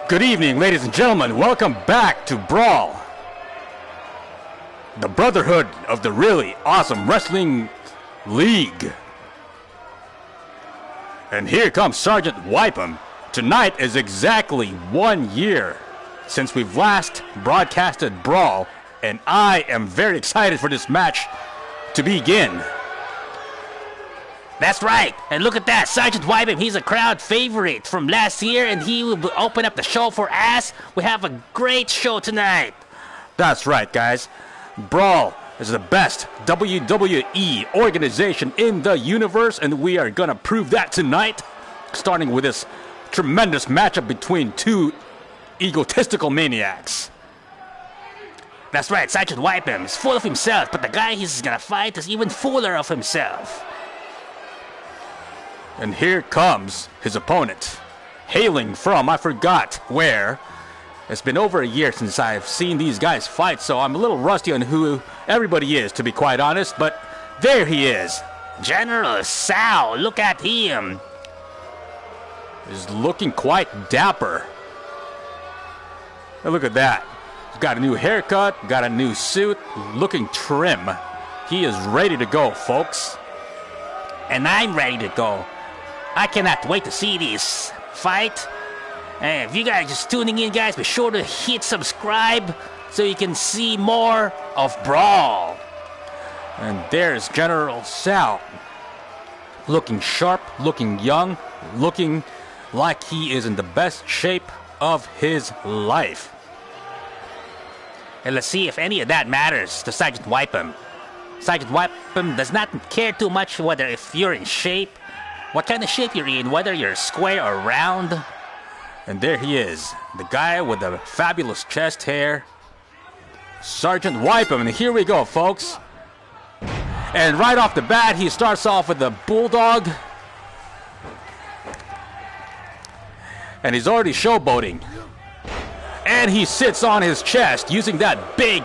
Good evening, ladies and gentlemen. Welcome back to B.R.A.W.L, the Brotherhood of the Really Awesome Wrestling League. And here comes Sergeant Wipham. Tonight is exactly 1 year since we've last broadcasted B.R.A.W.L, and I am very excited for this match to begin. That's right, and look at that, Sergeant Wipham, he's a crowd favorite from last year, and he will open up the show for us. We have a great show tonight. That's right, guys. B.R.A.W.L is the best WWE organization in the universe, and we are gonna prove that tonight, starting with this tremendous matchup between two egotistical maniacs. That's right, Sergeant Wipham is full of himself, but the guy he's gonna fight is even fuller of himself. And here comes his opponent, hailing from I forgot where. It's been over a year since I've seen these guys fight, so I'm a little rusty on who everybody is, to be quite honest, but there he is. General Sal, look at him. He's looking quite dapper. And look at that. He's got a new haircut, got a new suit, looking trim. He is ready to go, folks. And I'm ready to go. I cannot wait to see this fight. And if you guys are just tuning in, guys, be sure to hit subscribe so you can see more of B.R.A.W.L. And there's General Sal. Looking sharp, looking young, looking like he is in the best shape of his life. And let's see if any of that matters to Sergeant Wipham. Sergeant Wipham does not care too much whether if you're in shape, what kind of shape you're in, whether you're square or round. And there he is, the guy with the fabulous chest hair, Sergeant Wipham. And here we go, folks. And right off the bat, he starts off with the bulldog. And he's already showboating. And he sits on his chest using that big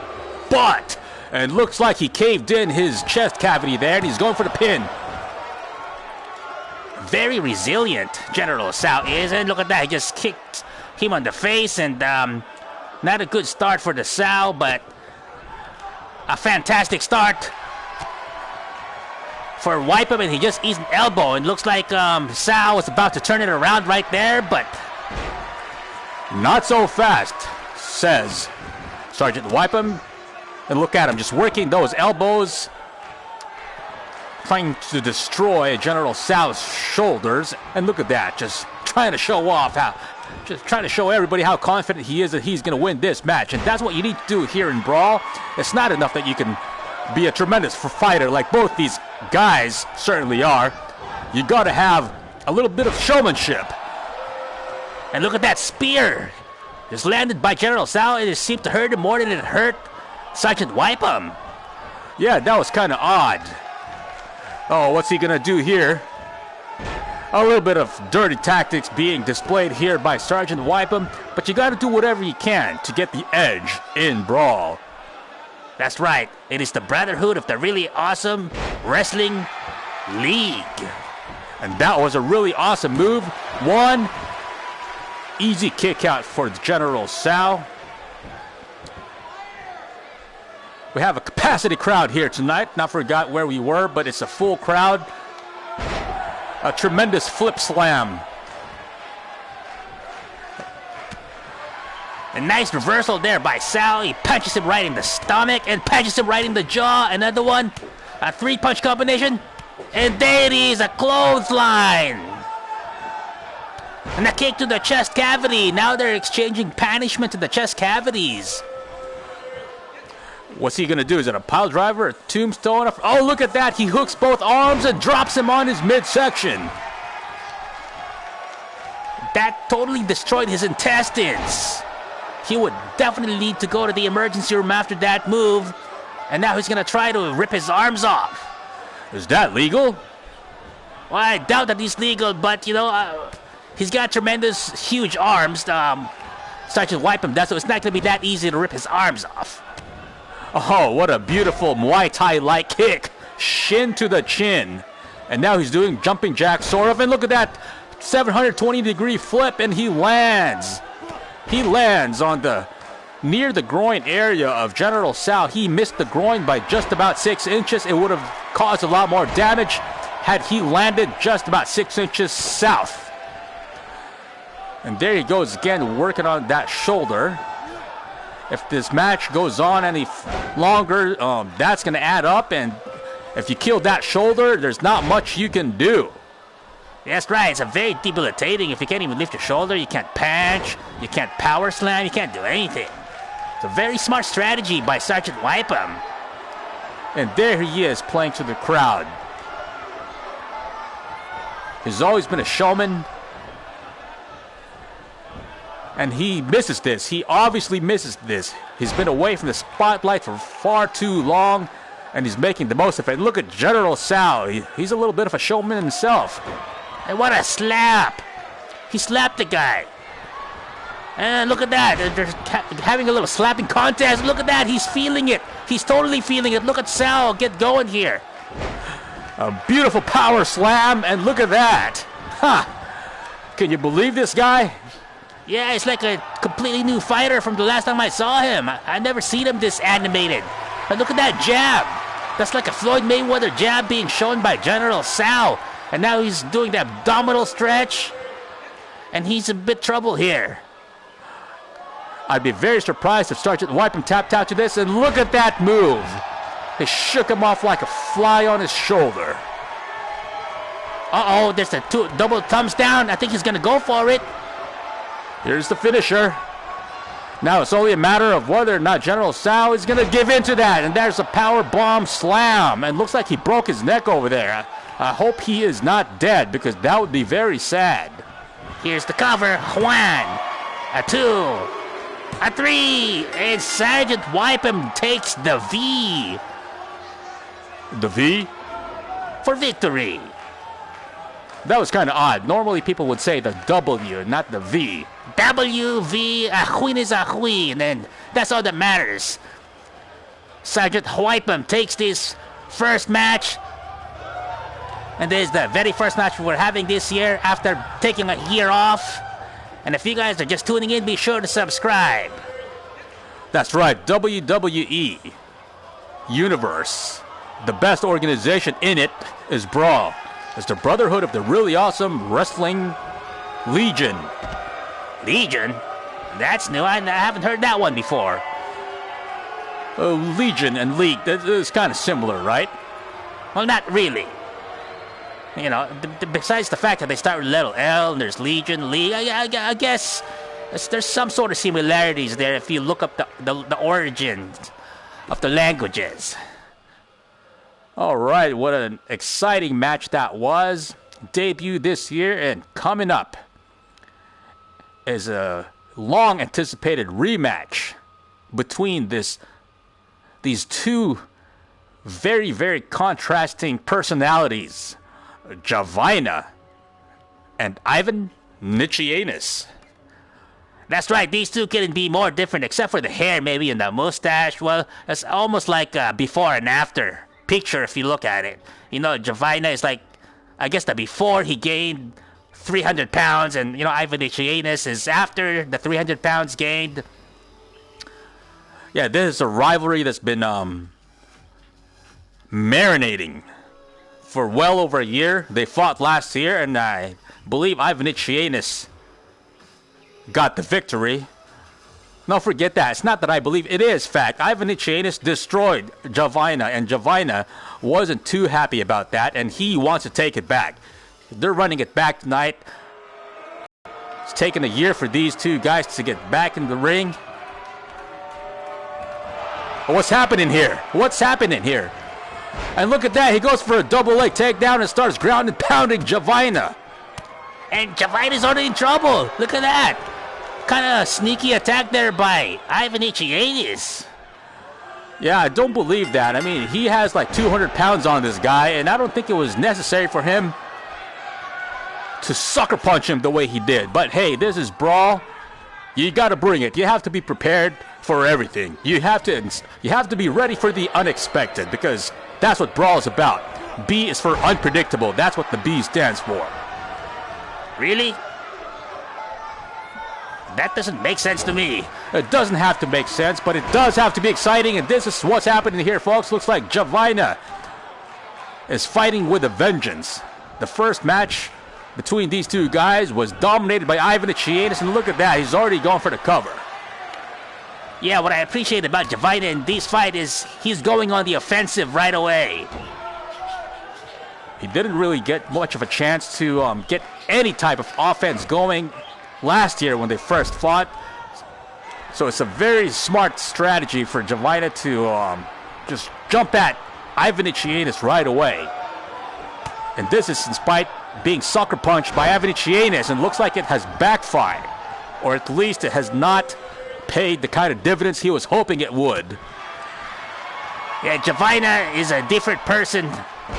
butt. And looks like he caved in his chest cavity there, and he's going for the pin. Very resilient, General Sal is, and look at that, he just kicked him on the face, and not a good start for the Sal, but a fantastic start for Wipham, and he just eats an elbow, and looks like Sal was about to turn it around right there, but not so fast, says Sergeant Wipham. And look at him, just working those elbows, trying to destroy General Sal's shoulders. And look at that, just trying to show off just trying to show everybody how confident he is that he's going to win this match. And that's what you need to do here in B.R.A.W.L. It's not enough that you can be a tremendous fighter like both these guys certainly are. You got to have a little bit of showmanship. And look at that spear. Just landed by General Sal. It seemed to hurt him more than it hurt Sergeant Wipham. Yeah, that was kind of odd. Oh, what's he gonna do here? A little bit of dirty tactics being displayed here by Sergeant Wipham, but you gotta do whatever you can to get the edge in B.R.A.W.L. That's right. It is the Brotherhood of the Really Awesome Wrestling League. And that was a really awesome move. One easy kick out for General Sal. We have a capacity crowd here tonight. Not forgot where we were, but it's a full crowd. A tremendous flip slam. A nice reversal there by Sal. He punches him right in the stomach and punches him right in the jaw. Another one. A three-punch combination. And there it is, a clothesline. And a kick to the chest cavity. Now they're exchanging punishment to the chest cavities. What's he going to do? Is it a pile driver, a tombstone? Oh, look at that. He hooks both arms and drops him on his midsection. That totally destroyed his intestines. He would definitely need to go to the emergency room after that move. And now he's going to try to rip his arms off. Is that legal? Well, I doubt that he's legal, but, you know, he's got tremendous, huge arms. Sergeant Wipham does, so it's not going to be that easy to rip his arms off. Oh, what a beautiful Muay Thai-like kick. Shin to the chin. And now he's doing jumping jack sort of. And look at that 720-degree flip, and he lands. He lands on near the groin area of General Sal. He missed the groin by just about 6 inches. It would have caused a lot more damage had he landed just about 6 inches south. And there he goes again, working on that shoulder. If this match goes on any longer, that's going to add up. And if you kill that shoulder, there's not much you can do. That's right. It's a very debilitating. If you can't even lift your shoulder, you can't punch, you can't power slam, you can't do anything. It's a very smart strategy by Sergeant Wipe-'em. And there he is playing to the crowd. He's always been a showman. And he misses this. He obviously misses this. He's been away from the spotlight for far too long, and he's making the most of it. Look at General Sal. He's a little bit of a showman himself. And what a slap. He slapped the guy. And look at that. They're having a little slapping contest. Look at that. He's feeling it. He's totally feeling it. Look at Sal get going here. A beautiful power slam, and look at that. Huh. Can you believe this guy? Yeah, it's like a completely new fighter from the last time I saw him. I never seen him this animated. But look at that jab. That's like a Floyd Mayweather jab being shown by General Sal. And now he's doing the abdominal stretch. And he's in bit trouble here. I'd be very surprised if Sergeant Wipe-'em tapped out to this. And look at that move. They shook him off like a fly on his shoulder. Uh-oh, there's a double thumbs down. I think he's going to go for it. Here's the finisher. Now it's only a matter of whether or not General Sal is going to give in to that. And there's a power bomb slam. And looks like he broke his neck over there. I hope he is not dead, because that would be very sad. Here's the cover. Juan. A 2. A 3. And Sergeant Wipe-'em takes the V. The V? For victory. That was kind of odd. Normally people would say the W, not the V. W, V, a queen is a queen, and that's all that matters. Sergeant Wipe-'em takes this first match. And this is the very first match we're having this year after taking a year off. And if you guys are just tuning in, be sure to subscribe. That's right, WWE Universe. The best organization in it is B.R.A.W.L. It's the Brotherhood of the Really Awesome Wrestling Legion. Legion? That's new. I haven't heard that one before. Legion and League, it's kind of similar, right? Well, not really. You know, besides the fact that they start with letter L and there's Legion, League, I guess there's some sort of similarities there if you look up the origins of the languages. All right, what an exciting match that was. Debuted this year, and coming up is a long-anticipated rematch between these two very, very contrasting personalities, Javina and Ivan Nichianis. That's right, these two couldn't be more different except for the hair maybe and the mustache. Well, it's almost like a before and after picture if you look at it. You know, Javina is like, I guess the before he gained 300 pounds, and you know, Ivan Nichianis is after the 300 pounds gained. Yeah, this is a rivalry that's been marinating for well over a year. They fought last year, and I believe Ivan Nichianis got the victory. No, forget that. It's not that I believe. It is fact. Ivan Nichianis destroyed Javina, and Javina wasn't too happy about that, and he wants to take it back. They're running it back tonight. It's taken a year for these two guys to get back in the ring. What's happening here? What's happening here? And look at that. He goes for a double leg takedown and starts ground and pounding Javina. And Javina's already in trouble. Look at that. Kind of sneaky attack there by Ivan Nichianis. Yeah, I don't believe that. I mean, he has like 200 pounds on this guy, and I don't think it was necessary for him to sucker punch him the way he did. But hey, this is Brawl. You got to bring it. You have to be prepared for everything. You have to be ready for the unexpected, because that's what Brawl is about. B is for unpredictable. That's what the B stands for. Really? That doesn't make sense to me. It doesn't have to make sense, but it does have to be exciting, and this is what's happening here, folks. Looks like Javina is fighting with a vengeance. The first match between these two guys was dominated by Ivan Ichienis, and look at that, he's already going for the cover. Yeah, what I appreciate about Javina in this fight is he's going on the offensive right away. He didn't really get much of a chance to get any type of offense going last year when they first fought. So it's a very smart strategy for Javina to just jump at Ivan Ichienis right away. And this is in spite being sucker punched by Ivan Ichienis, and looks like it has backfired. Or at least it has not paid the kind of dividends he was hoping it would. Yeah, Javina is a different person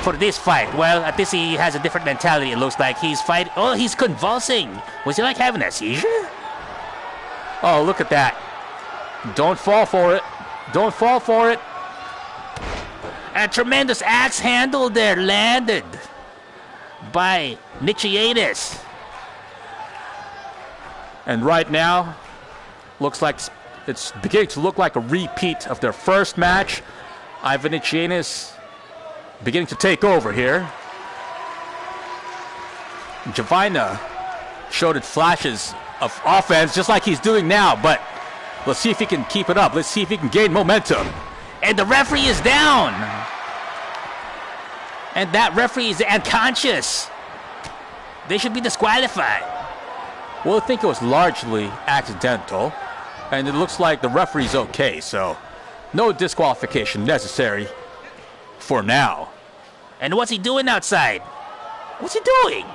for this fight. Well, at least he has a different mentality. It looks like he's fighting. Oh, he's convulsing. Was he like having a seizure? Oh, look at that. Don't fall for it. Don't fall for it. A tremendous axe handle there landed by Nichiatis. And right now, looks like it's beginning to look like a repeat of their first match. Ivan Ichienis beginning to take over here. Javina showed it flashes of offense just like he's doing now, but let's see if he can keep it up. Let's see if he can gain momentum. And the referee is down. And that referee is unconscious. They should be disqualified. Well, I think it was largely accidental, and it looks like the referee's okay, so no disqualification necessary for now. And what's he doing outside? What's he doing?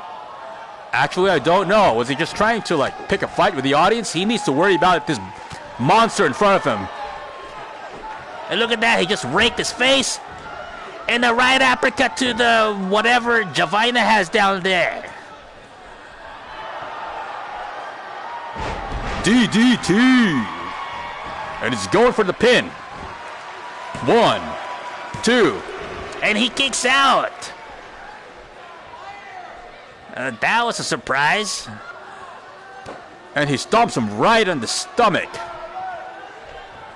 Actually, I don't know. Was he just trying to, like, pick a fight with the audience? He needs to worry about this monster in front of him. And look at that. He just raked his face. And a right uppercut to the whatever Javina has down there. DDT. And he's going for the pin. 1, 2. And he kicks out. That was a surprise. And he stomps him right on the stomach.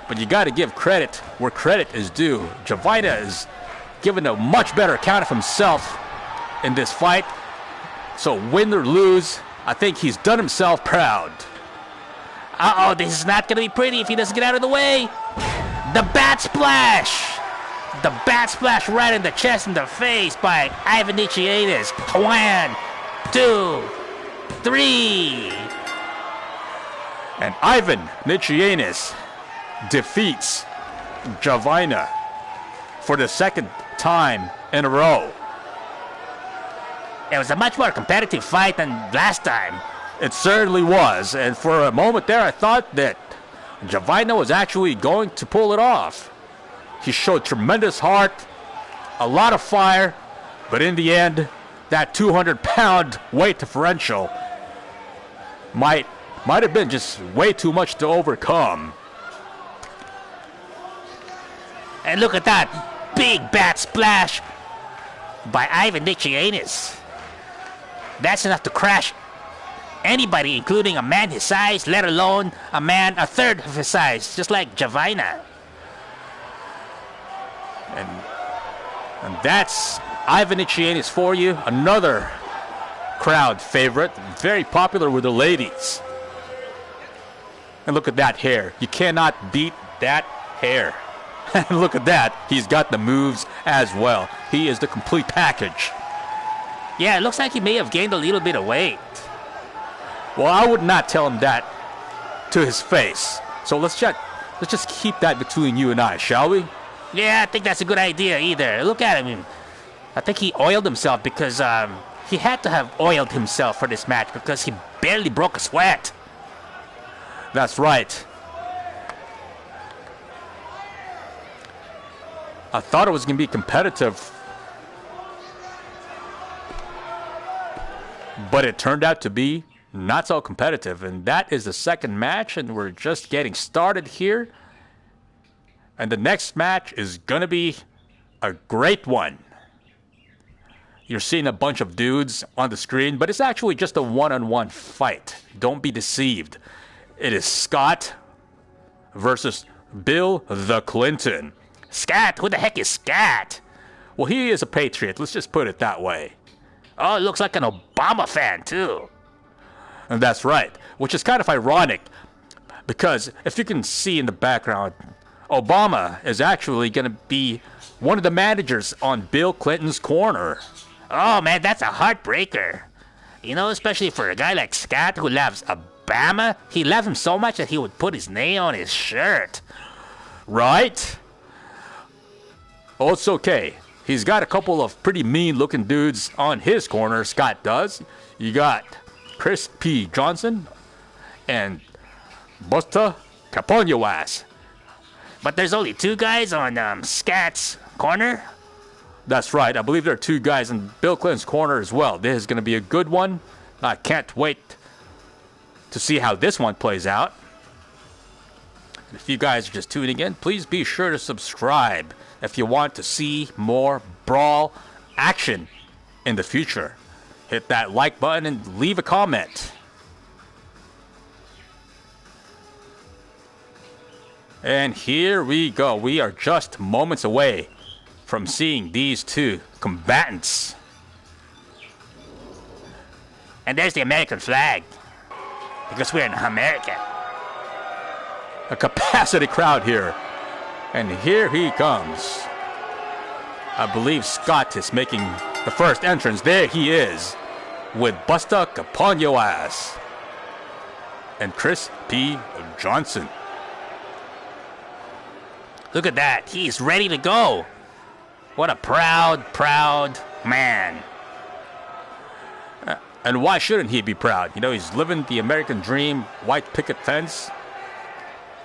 But you got to give credit where credit is due. Javina is given a much better account of himself in this fight. So win or lose, I think he's done himself proud. Uh-oh, this is not going to be pretty if he doesn't get out of the way. The bat splash. The bat splash right in the chest and the face by Ivan Nichiatis. 1, 2, 3. And Ivan Nichiatis defeats Javina for the second time in a row. It was a much more competitive fight than last time. It certainly was, and for a moment there I thought that Javina was actually going to pull it off. He showed tremendous heart, a lot of fire, but in the end, that 200-pound weight differential might have been just way too much to overcome. And look at that big bat splash by Ivan Nichiatis. That's enough to crash anybody, including a man his size, let alone a man a third of his size, just like Javina. And that's Ivan Nichiatis for you. Another crowd favorite, very popular with the ladies. And look at that hair. You cannot beat that hair. And look at that. He's got the moves as well. He is the complete package. Yeah, it looks like he may have gained a little bit of weight. Well, I would not tell him that to his face. So let's just keep that between you and I, shall we? Yeah, I think that's a good idea either. Look at him. I think he oiled himself because he had to have oiled himself for this match because he barely broke a sweat. That's right. I thought it was going to be competitive, but it turned out to be not so competitive. And that is the second match, and we're just getting started here. And the next match is going to be a great one. You're seeing a bunch of dudes on the screen, but it's actually just a one-on-one fight. Don't be deceived. It is Scott versus Bill the Clinton. Scott? Who the heck is Scott? Well, he is a patriot. Let's just put it that way. Oh, it looks like an Obama fan, too. And that's right, which is kind of ironic because if you can see in the background, Obama is actually going to be one of the managers on Bill Clinton's corner. Oh, man, that's a heartbreaker. You know, especially for a guy like Scott who loves Obama. He loves him so much that he would put his name on his shirt. Right? Oh, it's okay. He's got a couple of pretty mean-looking dudes on his corner, Scott does. You got Chris P. Johnson and Busta Caponyoas. But there's only 2 guys on Scott's corner? That's right. I believe there are 2 guys in Bill Clinton's corner as well. This is going to be a good one. I can't wait to see how this one plays out. And if you guys are just tuning in, please be sure to subscribe if you want to see more brawl action in the future. Hit that like button and leave a comment. And here we go. We are just moments away from seeing these 2 combatants. And there's the American flag. Because we're in America. A capacity crowd here. And here he comes. I believe Scott is making the first entrance. There he is. With Busta Caponyoas. And Chris P. Johnson. Look at that. He's ready to go. What a proud, proud man. And why shouldn't he be proud? You know, he's living the American dream. White picket fence.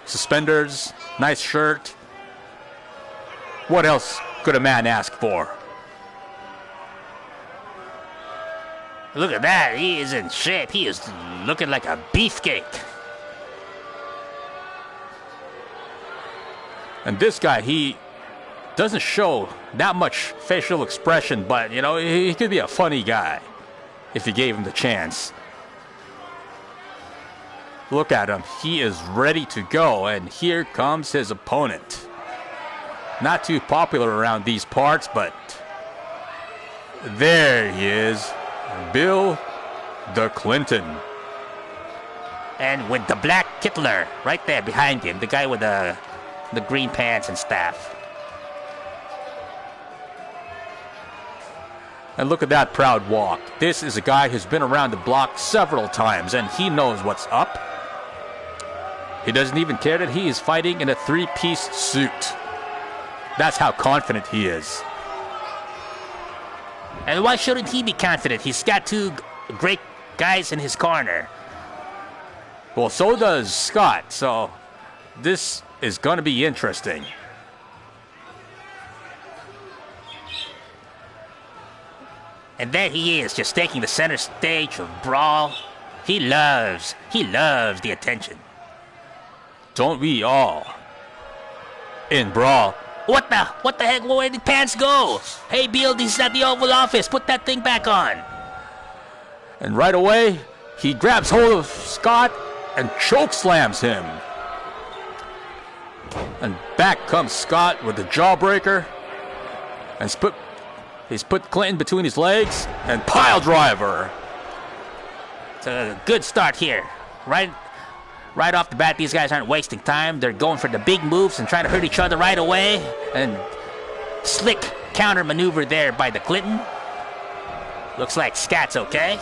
Suspenders. Nice shirt. What else could a man ask for? Look at that. He is in shape. He is looking like a beefcake. And this guy, he doesn't show that much facial expression, but, you know, he could be a funny guy if you gave him the chance. Look at him. He is ready to go, and here comes his opponent. Not too popular around these parts, but there he is, Bill the Clinton. And with the black Hitler right there behind him, the guy with the green pants and staff. And look at that proud walk. This is a guy who's been around the block several times, and he knows what's up. He doesn't even care that he is fighting in a 3-piece suit. That's how confident he is. And why shouldn't he be confident? He's got 2 great guys in his corner. Well, so does Scott, so this is going to be interesting. And there he is, just taking the center stage of Brawl. He loves the attention. Don't we all? In Brawl. What the heck? Where did pants go? Hey, Bill, this is at the Oval Office. Put that thing back on. And right away, he grabs hold of Scott and choke slams him. And back comes Scott with the jawbreaker. And he's put Clinton between his legs and pile driver. It's a good start here. Right off the bat, these guys aren't wasting time. They're going for the big moves and trying to hurt each other right away. And slick counter maneuver there by the Clinton. Looks like Scott's okay.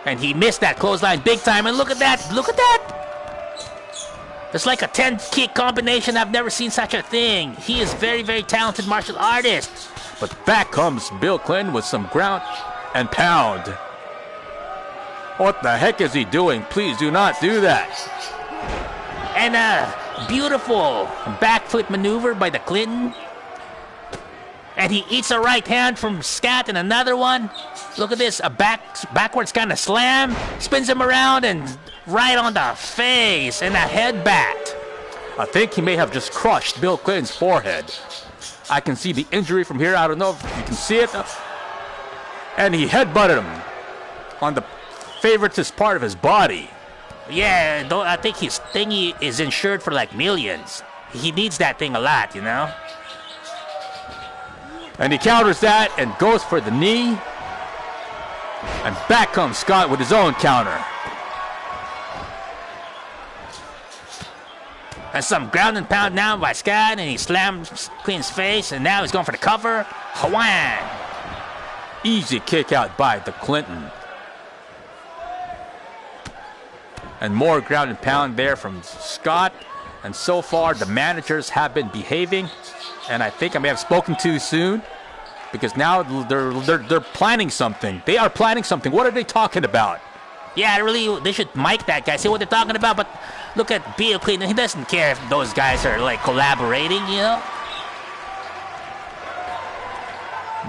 And he missed that clothesline big time. And look at that. Look at that. It's like a 10-kick combination. I've never seen such a thing. He is very, very talented martial artist. But back comes Bill Clinton with some ground and pound. What the heck is he doing? Please do not do that. And a beautiful back foot maneuver by the Clinton. And he eats a right hand from Scott and another one. Look at this, a backwards kind of slam. Spins him around and right on the face and a headbat. I think he may have just crushed Bill Clinton's forehead. I can see the injury from here. I don't know if you can see it. And he headbutted him on the favorites this part of his body. Yeah, though I think his thingy is insured for like millions. He needs that thing a lot, you know? And he counters that and goes for the knee. And back comes Scott with his own counter. And some ground and pound now by Scott, and he slams Clinton's face, and now he's going for the cover. Hawaiian. Easy kick out by the Clinton. And more ground and pound there from Scott. And so far, the managers have been behaving. And I think I may have spoken too soon. Because now they're planning something. They are planning something. What are they talking about? Yeah, really, they should mic that guy, see what they're talking about. But look at B.R.A.W.L. Clinton. He doesn't care if those guys are, like, collaborating, you know?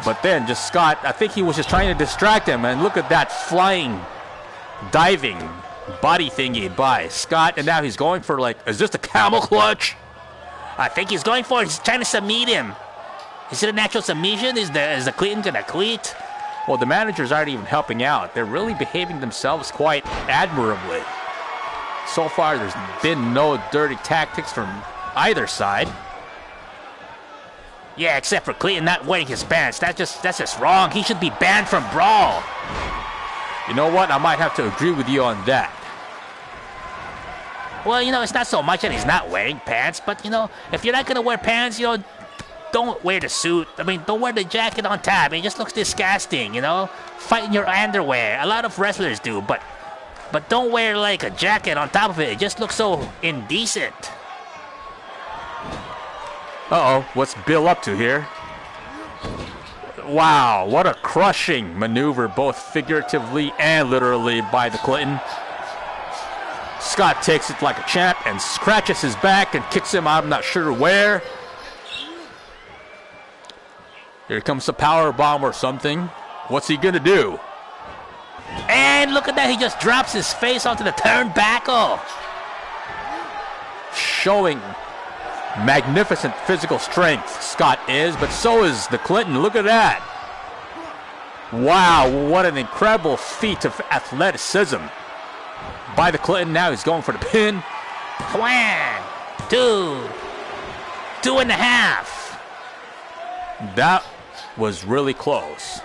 But then just Scott, I think he was just trying to distract him. And look at that flying, diving body thingy by Scott. And now he's going for, like, is this the camel clutch? I think he's going for it. He's trying to submit him. Is it a natural submission? Is the Clinton going to cleat? Well, the managers aren't even helping out. They're really behaving themselves quite admirably. So far, there's been no dirty tactics from either side. Yeah, except for Clinton not wearing his pants. That's just wrong. He should be banned from Brawl. You know what? I might have to agree with you on that. Well, you know, it's not so much that he's not wearing pants, but, you know, if you're not going to wear pants, you know, don't wear the suit. I mean, don't wear the jacket on top. It just looks disgusting, you know? Fight in your underwear. A lot of wrestlers do, but don't wear, like, a jacket on top of it. It just looks so indecent. Uh-oh, what's Bill up to here? Wow, what a crushing maneuver, both figuratively and literally, by the Clinton. Scott takes it like a champ and scratches his back and kicks him out, I'm not sure where. Here comes the power bomb or something. What's he gonna do? And look at that, he just drops his face onto the turnbuckle. Showing magnificent physical strength, Scott is, but so is the Clinton. Look at that. Wow, what an incredible feat of athleticism by the Clinton. Now he's going for the pin. 1, 2, 2.5. That was really close.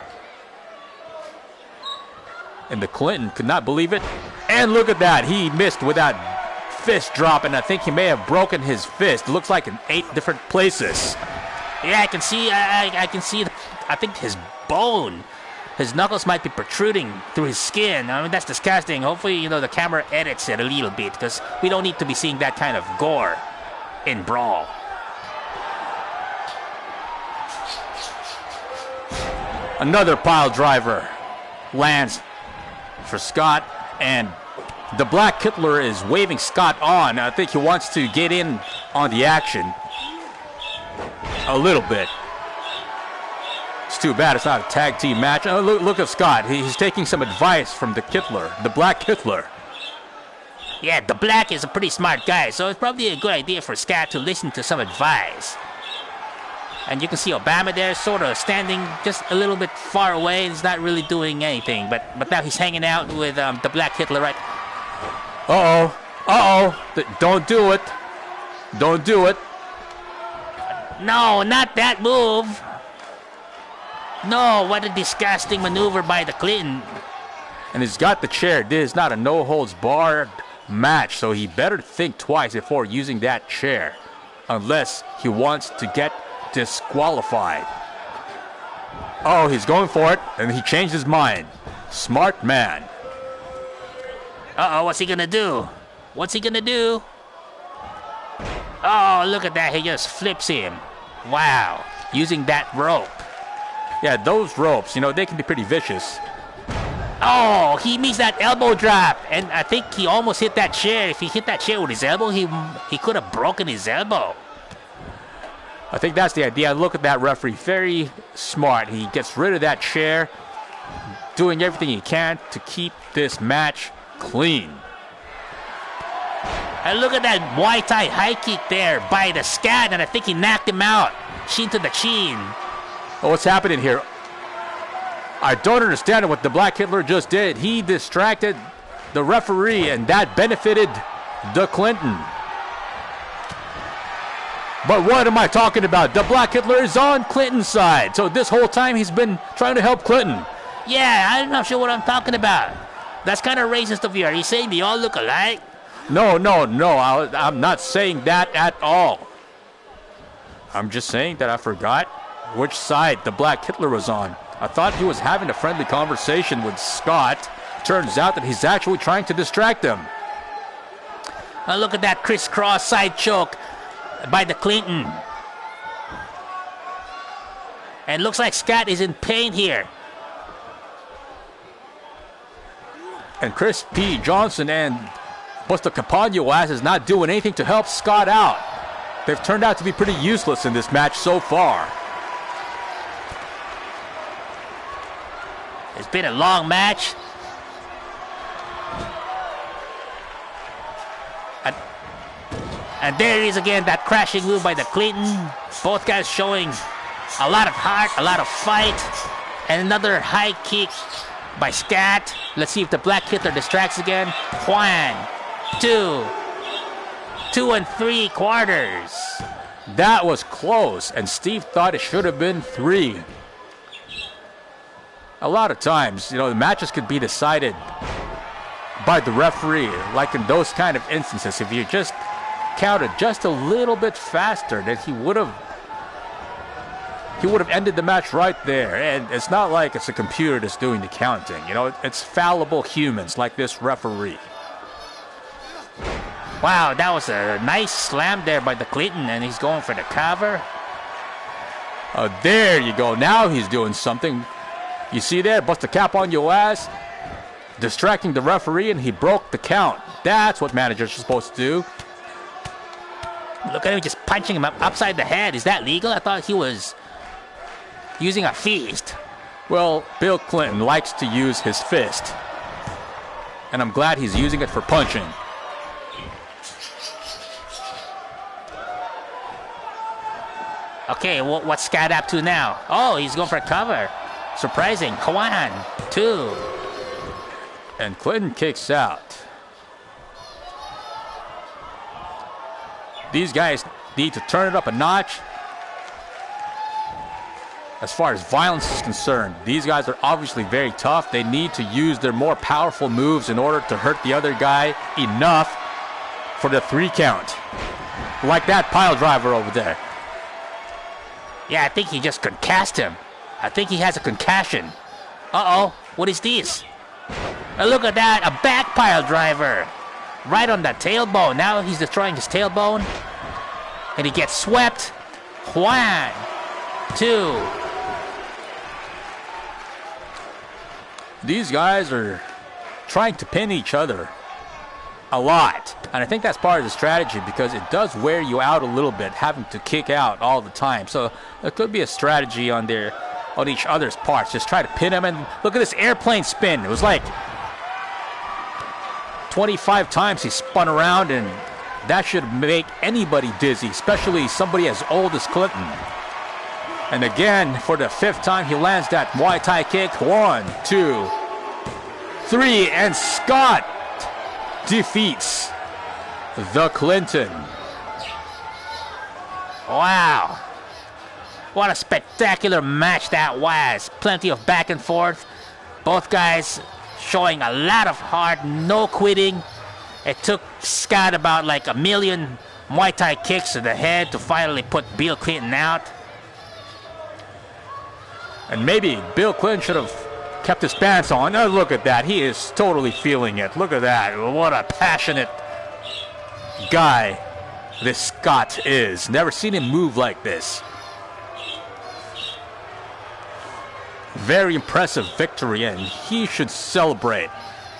And the Clinton could not believe it. And look at that. He missed with that fist drop, and I think he may have broken his fist. It looks like in 8 different places. Yeah, I can see. I can see. I think his bone, his knuckles might be protruding through his skin. I mean, that's disgusting. Hopefully, you know, the camera edits it a little bit, because we don't need to be seeing that kind of gore in Brawl. Another pile driver lands for Scott, and the Black Kittler is waving Scott on. I think he wants to get in on the action a little bit. It's too bad it's not a tag team match. Oh, look at Scott. He's taking some advice from the Kittler, the Black Kittler. Yeah, the Black is a pretty smart guy, so it's probably a good idea for Scott to listen to some advice. And you can see Obama there sort of standing just a little bit far away. He's not really doing anything. But now he's hanging out with the Black Kittler, right? Uh-oh. Uh-oh. Don't do it. Don't do it. No, not that move. No, what a disgusting maneuver by the Clinton. And he's got the chair. This is not a no-holds-barred match, so he better think twice before using that chair. Unless he wants to get disqualified. Oh, he's going for it, and he changed his mind. Smart man. Uh-oh, what's he gonna do? What's he gonna do? Oh, look at that, he just flips him. Wow, using that rope. Yeah, those ropes, you know, they can be pretty vicious. Oh, he missed that elbow drop, and I think he almost hit that chair. If he hit that chair with his elbow, he could have broken his elbow. I think that's the idea. Look at that referee. Very smart. He gets rid of that chair, doing everything he can to keep this match clean. And look at that Muay Thai high kick there by the Scott, and I think he knocked him out. Chin to the chin. Oh, what's happening here? I don't understand what the Black Hitler just did. He distracted the referee, and that benefited the Clinton. But what am I talking about? The Black Hitler is on Clinton's side. So this whole time he's been trying to help Clinton. Yeah, I'm not sure what I'm talking about. That's kind of racist of you. Are you saying they all look alike? No. I'm not saying that at all. I'm just saying that I forgot which side the Black Hitler was on. I thought he was having a friendly conversation with Scott. Turns out that he's actually trying to distract him. Look at that crisscross side choke by the Clinton. And looks like Scott is in pain here. And Chris P. Johnson and Buster Campagno is not doing anything to help Scott out. They've turned out to be pretty useless in this match so far. It's been a long match. And there it is again, that crashing move by the Clinton. Both guys showing a lot of heart, a lot of fight. And another high kick by Scott. Let's see if the Black Hitler distracts again. 1, 2 3/4. That was close, and Steve thought it should have been 3. A lot of times, the matches could be decided by the referee. Like in those kind of instances, if you just counted just a little bit faster, then he would have ended the match right there. And it's not like it's a computer that's doing the counting. It's fallible humans like this referee. Wow, that was a nice slam there by the Clinton, and he's going for the cover. There you go. Now he's doing something. You see there, bust a cap on your ass, distracting the referee, and he broke the count. That's what managers are supposed to do. Look at him just punching him upside the head. Is that legal? I thought he was using a fist. Well, Bill Clinton likes to use his fist, and I'm glad he's using it for punching. Okay, what's Scott up to now? Oh, he's going for a cover. Surprising. 1, 2. And Clinton kicks out. These guys need to turn it up a notch. As far as violence is concerned, these guys are obviously very tough. They need to use their more powerful moves in order to hurt the other guy enough for the 3 count. Like that pile driver over there. Yeah, I think he just concussed him. I think he has a concussion. Uh-oh, what is this? Look at that, a back pile driver. Right on the tailbone. Now he's destroying his tailbone. And he gets swept. 1, 2. These guys are trying to pin each other a lot. And I think that's part of the strategy because it does wear you out a little bit having to kick out all the time. So there could be a strategy on each other's parts. Just try to pin them. And look at this airplane spin. It was like 25 times he spun around, and that should make anybody dizzy, especially somebody as old as Clinton. And again, for the 5th time, he lands that Muay Thai kick. 1, 2, 3, and Scott defeats the Clinton. Wow. What a spectacular match that was. Plenty of back and forth. Both guys showing a lot of heart, no quitting. It took Scott about like 1 million Muay Thai kicks to the head to finally put Bill Clinton out. And maybe Bill Clinton should have kept his pants on. Oh, look at that. He is totally feeling it. Look at that. What a passionate guy this Scott is. Never seen him move like this. Very impressive victory, and he should celebrate.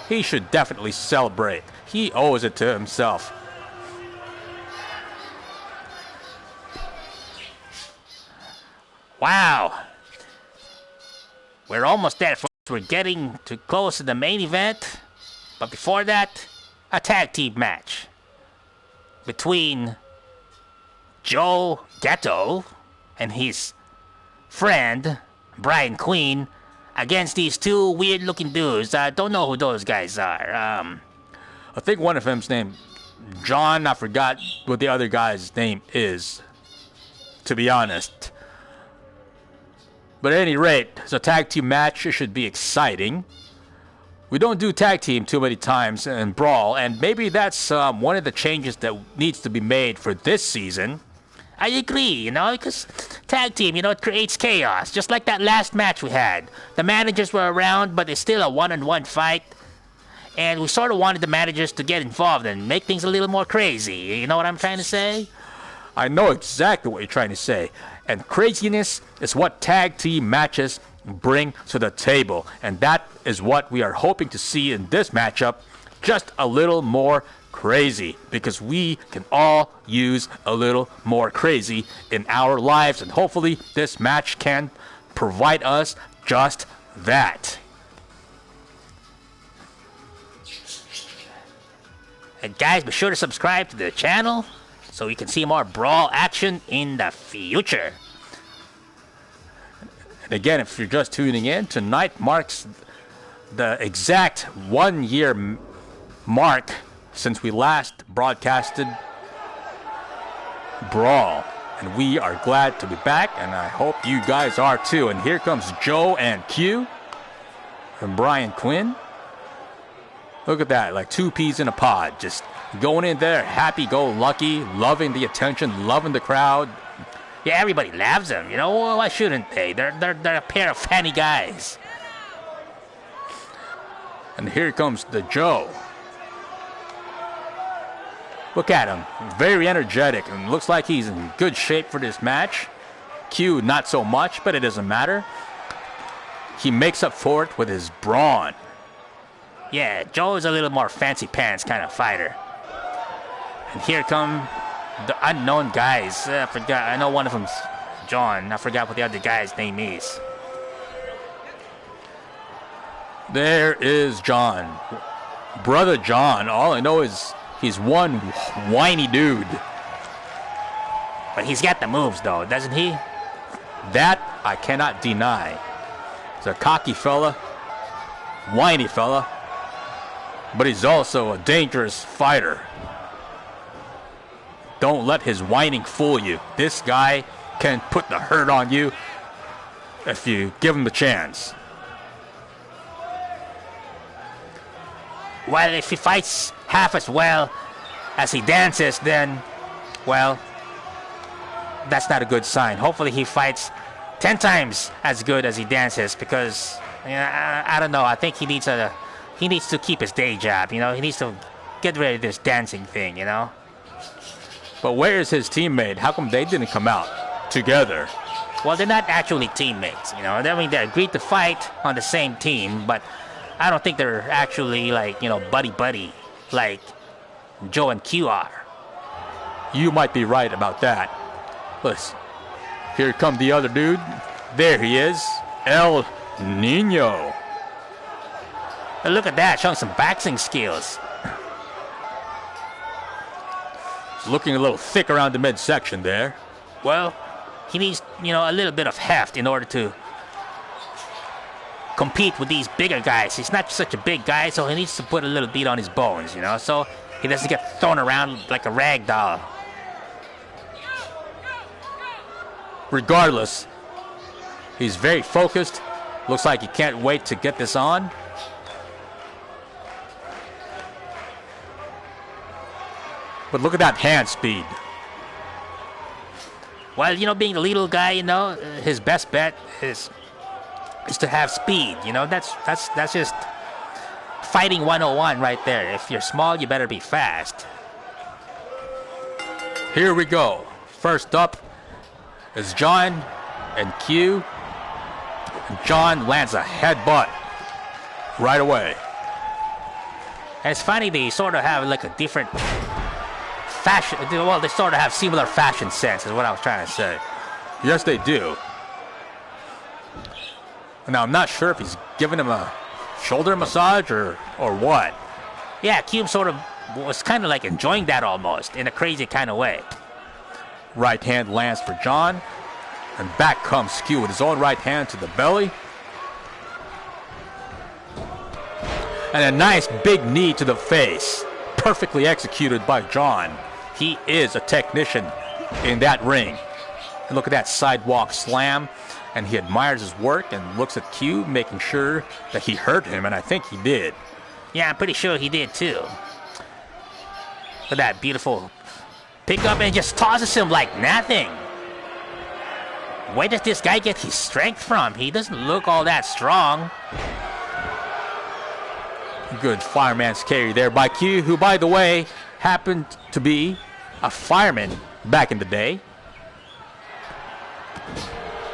He should definitely celebrate. He owes it to himself. Wow. We're almost there, folks. We're getting too close to the main event. But before that, a tag team match between Joe Gatto and his friend, Brian Queen, against these two weird-looking dudes. I don't know who those guys are. I think one of them's named John. I forgot what the other guy's name is, to be honest. But at any rate, it's a tag team match. It should be exciting. We don't do tag team too many times in Brawl, and maybe that's one of the changes that needs to be made for this season. I agree, because tag team, it creates chaos. Just like that last match we had. The managers were around, but it's still a one-on-one fight. And we sort of wanted the managers to get involved and make things a little more crazy. You know what I'm trying to say? I know exactly what you're trying to say. And craziness is what tag team matches bring to the table. And that is what we are hoping to see in this matchup. Just a little more crazy. Because we can all use a little more crazy in our lives. And hopefully this match can provide us just that. And guys, be sure to subscribe to the channel so you can see more Brawl action in the future. And again, if you're just tuning in, tonight marks the exact 1 year mark since we last broadcasted Brawl. And we are glad to be back, and I hope you guys are too. And here comes Joe and Q and Brian Quinn. Look at that, like two peas in a pod. Just going in there, happy-go-lucky, loving the attention, loving the crowd. Yeah, everybody loves them, Why shouldn't they? They're a pair of funny guys. And here comes the Joe. Look at him, very energetic, and looks like he's in good shape for this match. Q, not so much, but it doesn't matter. He makes up for it with his brawn. Yeah, Joe is a little more fancy pants kind of fighter. And here come the unknown guys. I forgot. I know one of them's John. I forgot what the other guy's name is. There is John. Brother John. All I know is he's one whiny dude. But he's got the moves, though, doesn't he? That I cannot deny. He's a cocky fella. Whiny fella. But he's also a dangerous fighter. Don't let his whining fool you. This guy can put the hurt on you if you give him the chance. Well, if he fights half as well as he dances, then, well, that's not a good sign. Hopefully he fights 10 times as good as he dances, because, I don't know, I think he needs to keep his day job, He needs to get rid of this dancing thing, But where is his teammate? How come they didn't come out together? Well, they're not actually teammates, I mean, they agreed to fight on the same team, but I don't think they're actually, buddy-buddy, like Joe and Q are. You might be right about that. Listen, here come the other dude. There he is, El Nino. And look at that, showing some boxing skills. Looking a little thick around the midsection there. Well, he needs, a little bit of heft in order to compete with these bigger guys. He's not such a big guy, so he needs to put a little beat on his bones, so he doesn't get thrown around like a rag doll. Regardless, he's very focused. Looks like he can't wait to get this on. But look at that hand speed. Well, being the little guy, his best bet is to have speed. That's just fighting 101 right there. If you're small, you better be fast. Here we go. First up is John and Q. John lands a headbutt right away. And it's funny, they sort of have like a different fashion. Well, they sort of have similar fashion sense, is what I was trying to say. Yes, they do. Now, I'm not sure if he's giving him a shoulder massage or what. Yeah, Q sort of was kind of like enjoying that almost, in a crazy kind of way. Right hand lands for John. And back comes Q with his own right hand to the belly. And a nice big knee to the face. Perfectly executed by John. He is a technician in that ring. And look at that sidewalk slam. And he admires his work and looks at Q, making sure that he hurt him. And I think he did. Yeah, I'm pretty sure he did too. Look at that beautiful pickup and just tosses him like nothing. Where does this guy get his strength from? He doesn't look all that strong. Good fireman's carry there by Q, who, by the way, happened to be a fireman back in the day.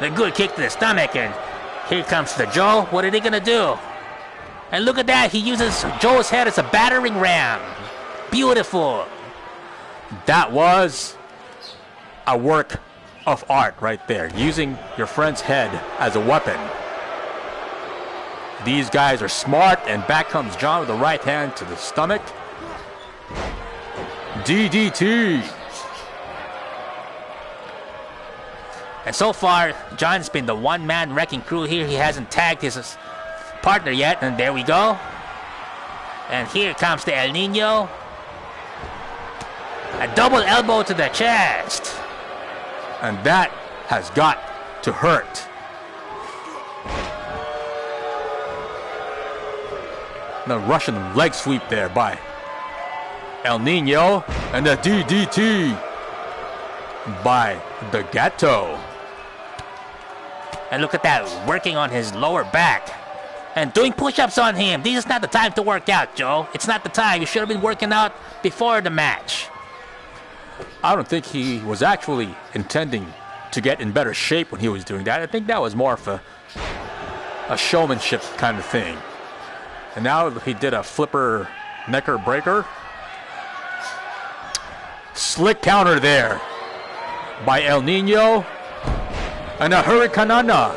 A good kick to the stomach, and here comes the Joe. What are they gonna do? And look at that, he uses Joe's head as a battering ram. Beautiful. That was a work of art right there, using your friend's head as a weapon. These guys are smart, and back comes John with the right hand to the stomach. DDT. And so far, John's been the one-man wrecking crew here. He hasn't tagged his partner yet, and there we go. And here comes the El Nino. A double elbow to the chest. And that has got to hurt. The Russian leg sweep there by El Nino. And the DDT by the Gato. And look at that, working on his lower back. And doing push-ups on him. This is not the time to work out, Joe. It's not the time. You should have been working out before the match. I don't think he was actually intending to get in better shape when he was doing that. I think that was more of a showmanship kind of thing. And now he did a flipper necker breaker. Slick counter there by El Nino. And a Hurricanana.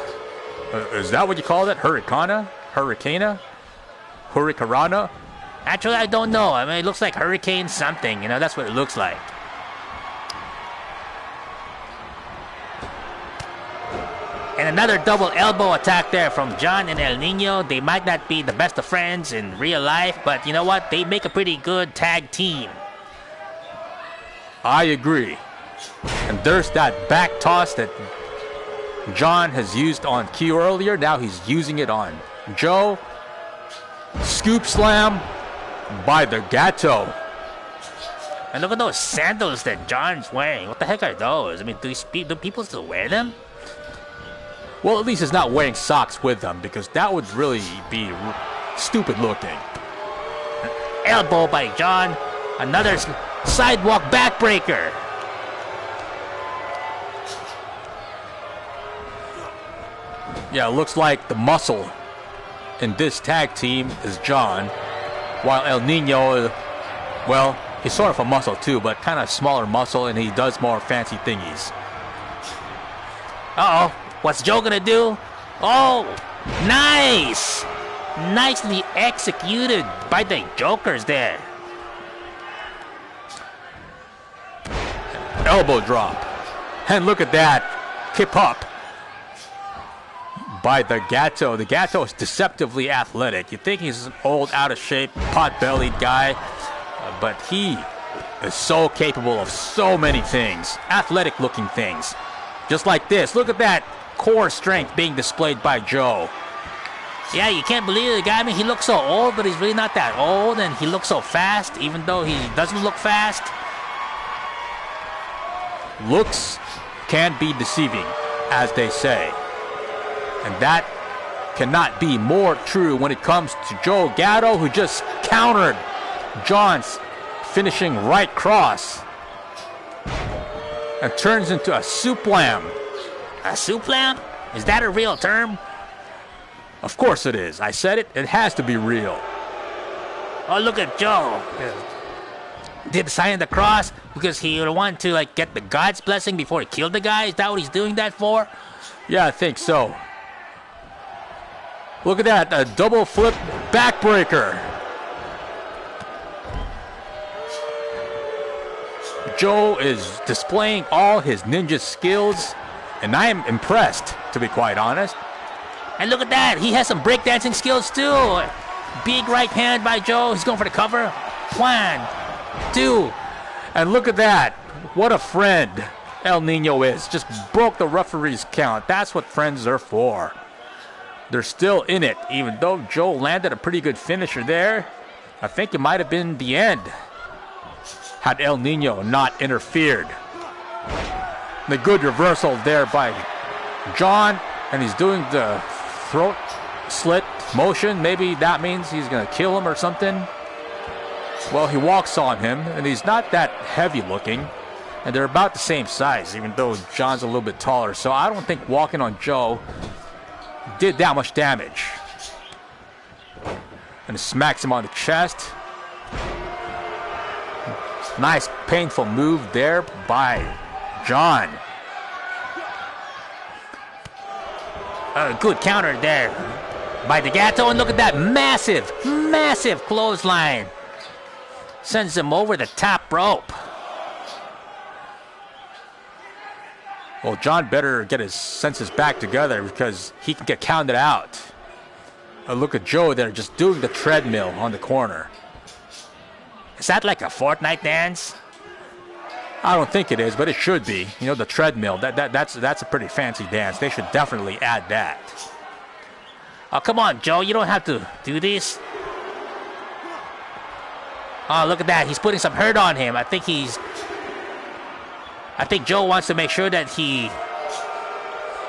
Is that what you call it? Hurricana? Hurricana? Hurricanrana? Actually, I don't know. I mean, it looks like hurricane something. You know, that's what it looks like. And another double elbow attack there from John and El Nino. They might not be the best of friends in real life, but you know what? They make a pretty good tag team. I agree. And there's that back toss that John has used on Q earlier. Now he's using it on Joe. Scoop slam by the Gato. And look at those sandals that John's wearing. What the heck are those? I mean, do people still wear them? Well, at least he's not wearing socks with them, because that would really be stupid looking. Elbow by John. Another sidewalk backbreaker. Yeah, it looks like the muscle in this tag team is John, while El Nino, well, he's sort of a muscle too, but kind of smaller muscle, and he does more fancy thingies. Uh-oh. What's Joe gonna do? Oh, nice! Nicely executed by the Jokers there. Elbow drop. And look at that. Kip up by the Gato. The Gato is deceptively athletic. You think he's an old, out-of-shape, pot-bellied guy, but he is so capable of so many things. Athletic-looking things. Just like this. Look at that. Core strength being displayed by Joe. Yeah, you can't believe the guy. I mean, he looks so old, but he's really not that old, and he looks so fast, even though he doesn't look fast. Looks can be deceiving, as they say. And that cannot be more true when it comes to Joe Gatto, who just countered John's finishing right cross and turns into a suplam. A suplam? Is that a real term? Of course it is. I said it. It has to be real. Oh, look at Joe. Did the sign of the cross because he would want to like get the God's blessing before he killed the guy? Is that what he's doing that for? Yeah, I think so. Look at that. A double flip backbreaker. Joe is displaying all his ninja skills, and I am impressed, to be quite honest. And look at that. He has some breakdancing skills, too. Big right hand by Joe. He's going for the cover. 1, 2. And look at that. What a friend El Nino is. Just broke the referee's count. That's what friends are for. They're still in it, even though Joe landed a pretty good finisher there. I think it might have been the end had El Nino not interfered. The good reversal there by John, and he's doing the throat slit motion. Maybe that means he's going to kill him or something. Well, he walks on him, and he's not that heavy looking, and they're about the same size, even though John's a little bit taller. So I don't think walking on Joe did that much damage. And he smacks him on the chest. Nice, painful move there by John. A good counter there by D'Agato, and look at that massive, massive clothesline. Sends him over the top rope. Well, John better get his senses back together because he can get counted out. Look at Joe there just doing the treadmill on the corner. Is that like a Fortnite dance? I don't think it is, but it should be. You know, the treadmill, that's a pretty fancy dance. They should definitely add that. Oh, come on, Joe. You don't have to do this. Oh, look at that. He's putting some hurt on him. I think Joe wants to make sure that he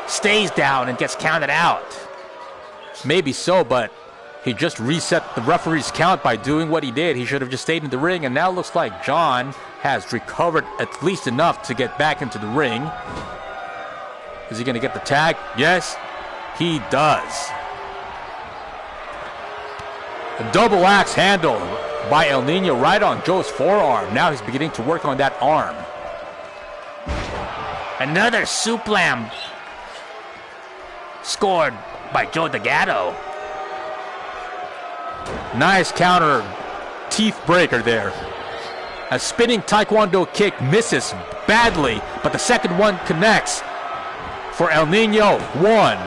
stays down and gets counted out. Maybe so, but he just reset the referee's count by doing what he did. He should have just stayed in the ring, and now it looks like John has recovered at least enough to get back into the ring. Is he going to get the tag? Yes, he does. A double axe handle by El Nino right on Joe's forearm. Now he's beginning to work on that arm. Another suplam scored by Joe D'Agato. Nice counter teeth breaker there. A spinning taekwondo kick misses badly, but the second one connects for El Nino. 1,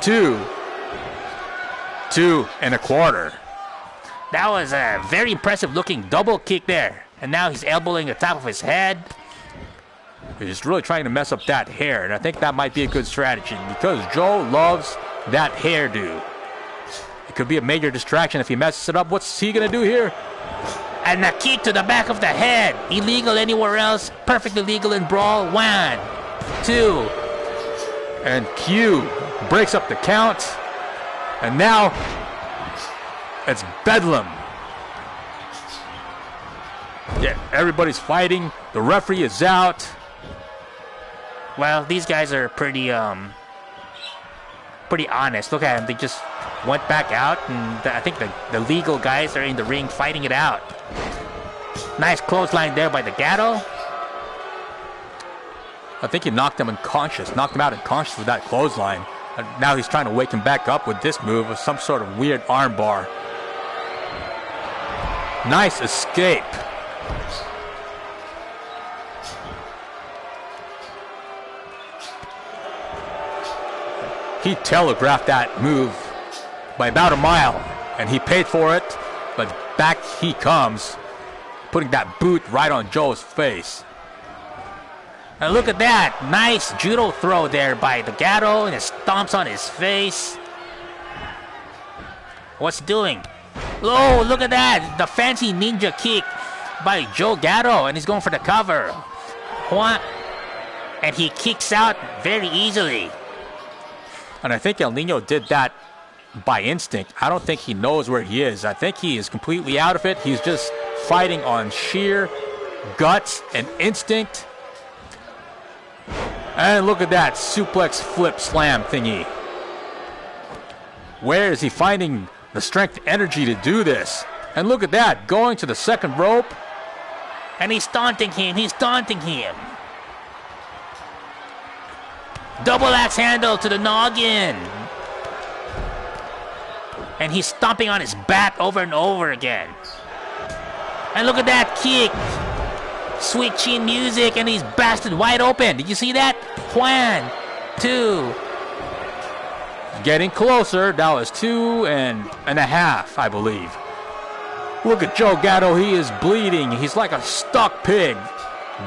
2, 2 and a quarter. That was a very impressive looking double kick there. And now he's elbowing the top of his head. He's really trying to mess up that hair, and I think that might be a good strategy because Joe loves that hairdo. It could be a major distraction if he messes it up. What's he going to do here? And a kick to the back of the head. Illegal anywhere else. Perfectly legal in Brawl. 1, 2. And Q breaks up the count. And now it's Bedlam. Yeah, everybody's fighting. The referee is out. Well, these guys are pretty honest. Look at them. They just went back out, and I think the legal guys are in the ring fighting it out. Nice clothesline there by D'Agato. I think he knocked him unconscious, knocked him out unconscious with that clothesline. Now he's trying to wake him back up with this move of some sort of weird armbar. Nice escape. He telegraphed that move by about a mile, and he paid for it, but back he comes, putting that boot right on Joe's face. And look at that. Nice judo throw there by D'Agato, and it stomps on his face. What's he doing? Oh, look at that. The fancy ninja kick by Joe Gatto, and he's going for the cover. And he kicks out very easily. And I think El Nino did that by instinct. I don't think he knows where he is. I think he is completely out of it. He's just fighting on sheer guts and instinct. And look at that suplex flip slam thingy. Where is he finding the strength and energy to do this? And look at that, going to the second rope. And he's taunting him. He's taunting him. Double axe handle to the noggin. And he's stomping on his back over and over again. And look at that kick. Sweet chin music, and he's blasted wide open. Did you see that? 1, 2. getting closer. That was 2.5, I believe. Look at Joe Gatto. He is bleeding. He's like a stuck pig.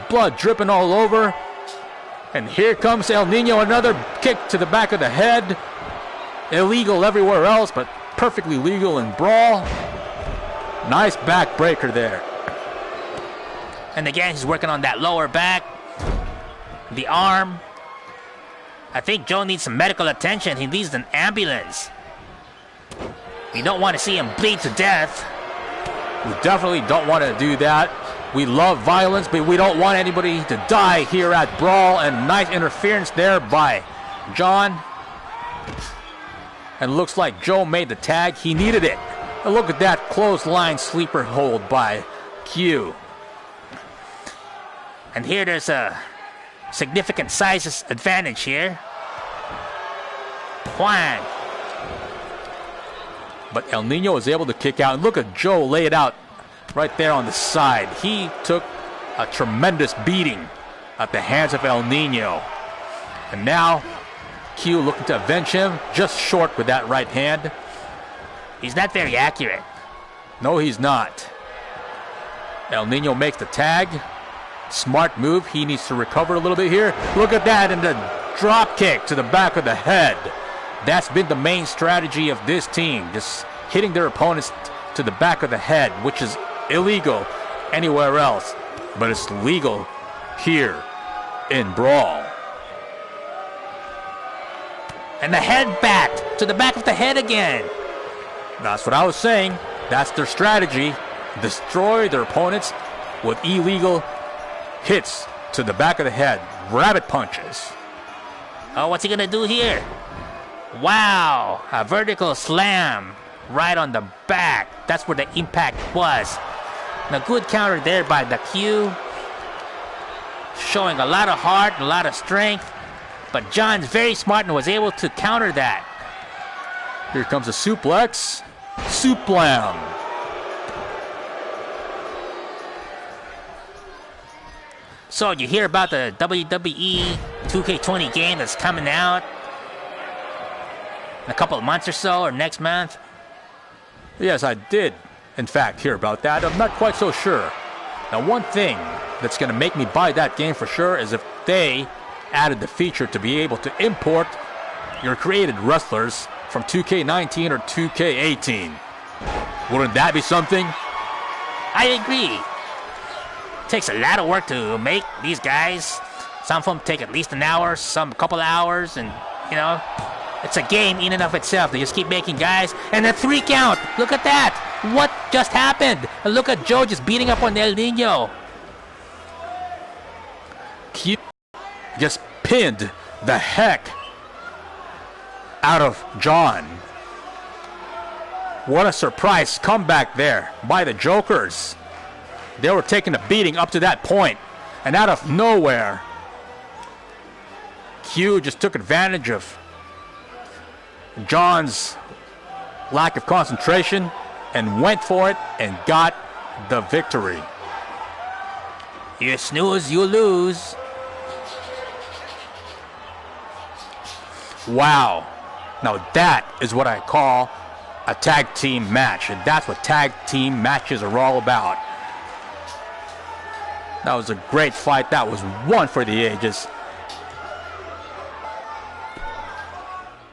Blood dripping all over. And here comes El Nino. Another kick to the back of the head. Illegal everywhere else, but perfectly legal in Brawl. Nice backbreaker there. And again, he's working on that lower back. The arm. I think Joe needs some medical attention. He needs an ambulance. We don't want to see him bleed to death. We definitely don't want to do that. We love violence, but we don't want anybody to die here at Brawl. And nice interference there by John. And looks like Joe made the tag. He needed it. And look at that clothesline sleeper hold by Q. And here there's a significant size advantage here. Juan. But El Nino is able to kick out. And look at Joe lay it out right there on the side. He took a tremendous beating at the hands of El Nino. And now Q looking to avenge him. Just short with that right hand. He's not very accurate. No, he's not. El Nino makes the tag. Smart move. He needs to recover a little bit here. Look at that, and the drop kick to the back of the head. That's been the main strategy of this team. Just hitting their opponents to the back of the head, which is illegal anywhere else. But it's legal here in Brawl. And the head bat to the back of the head again. That's what I was saying. That's their strategy. Destroy their opponents with illegal hits to the back of the head. Rabbit punches. Oh, what's he going to do here? Wow. A vertical slam right on the back. That's where the impact was. And a good counter there by the Q. Showing a lot of heart, a lot of strength. But John's very smart and was able to counter that. Here comes a suplex. Suplam. So you hear about the WWE 2K20 game that's coming out in a couple of months or so, or next month? Yes, I did, in fact, hear about that. I'm not quite so sure. Now, one thing that's going to make me buy that game for sure is if they added the feature to be able to import your created wrestlers from 2K19 or 2K18. Wouldn't that be something? I agree. Takes a lot of work to make these guys. Some of them take at least an hour, some a couple hours, and you know, it's a game in and of itself. They just keep making guys, and a 3 count. Look at that! What just happened? And look at Joe just beating up on El Nino. Q just pinned the heck out of John. What a surprise comeback there by the Jokers. They were taking a beating up to that point, and out of nowhere, Q just took advantage of John's lack of concentration and went for it and got the victory. You snooze, you lose. Wow. Now that is what I call a tag team match, and that's what tag team matches are all about. That was a great fight. That was one for the ages.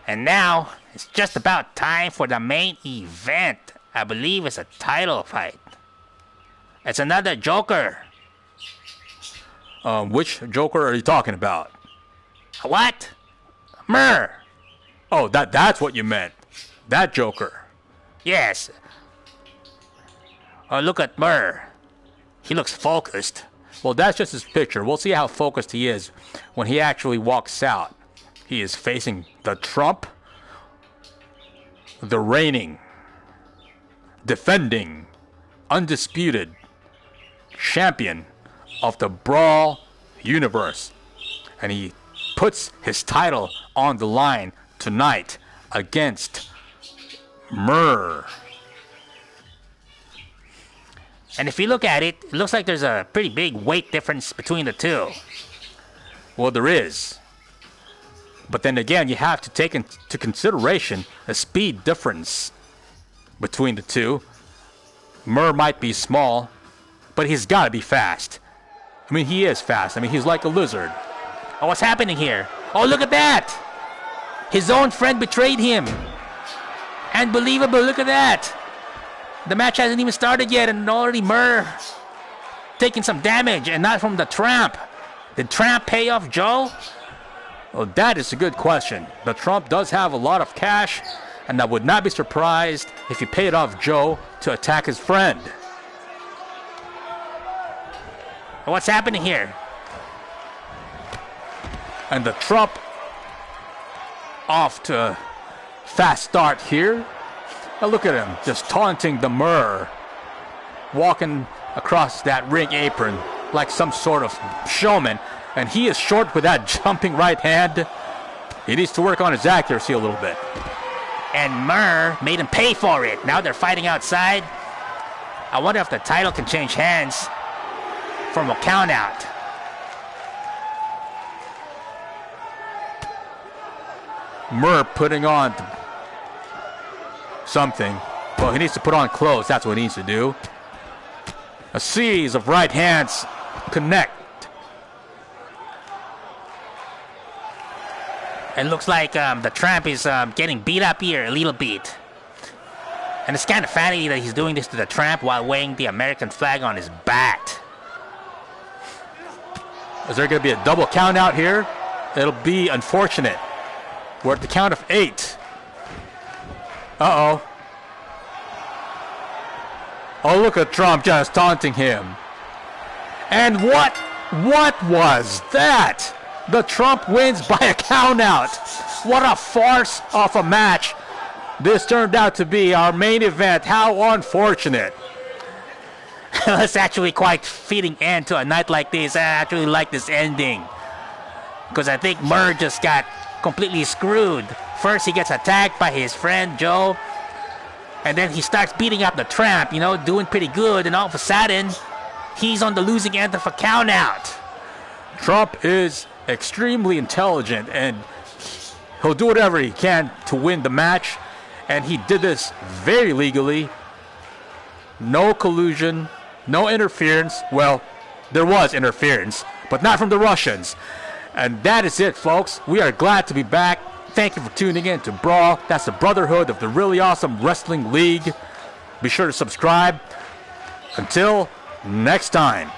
And now it's just about time for the main event. I believe it's a title fight. It's another Joker. Which Joker are you talking about? What? Murr. Oh, that's what you meant. That Joker. Yes. Oh, look at Murr. He looks focused. Well, that's just his picture. We'll see how focused he is when he actually walks out. He is facing the Trump, the reigning, defending, undisputed champion of the Brawl universe. And he puts his title on the line tonight against Murr. And if you look at it, it looks like there's a pretty big weight difference between the two. Well, there is. But then again, you have to take into consideration the speed difference between the two. Murr might be small, but he's got to be fast. I mean, he is fast. I mean, he's like a lizard. Oh, what's happening here? Oh, look at that! His own friend betrayed him. Unbelievable, look at that. The match hasn't even started yet, and already Murr taking some damage, and not from the Tramp. Did Tramp pay off Joe? Well, that is a good question. The Trump does have a lot of cash, and I would not be surprised if he paid off Joe to attack his friend. What's happening here? And the Trump off to a fast start here. Now look at him, just taunting the Murr, walking across that ring apron like some sort of showman. And he is short with that jumping right hand. He needs to work on his accuracy a little bit. And Murr made him pay for it. Now they're fighting outside. I wonder if the title can change hands from a count out. Murr putting on something. Well, he needs to put on clothes. That's what he needs to do. A series of right hands connect. It looks like the Tramp is getting beat up here a little bit. And it's kind of funny that he's doing this to the Tramp while wearing the American flag on his bat. Is there going to be a double count out here? It'll be unfortunate. We're at the count of 8. Uh-oh. Oh, look at Trump just taunting him. And what was that? The Trump wins by a count out. What a farce of a match this turned out to be. Our main event. How unfortunate. It's actually quite fitting end to a night like this. I actually like this ending, because I think Murr just got completely screwed. First he gets attacked by his friend Joe, and then he starts beating up the Tramp, you know, doing pretty good, and all of a sudden he's on the losing end of a count out. Trump is extremely intelligent, and he'll do whatever he can to win the match, and he did this very legally. No collusion, no interference. Well, there was interference, but not from the Russians. And that is it, folks. We are glad to be back. Thank you for tuning in to B.R.A.W.L. That's the Brotherhood of the Really Awesome Wrestling League. Be sure to subscribe. Until next time.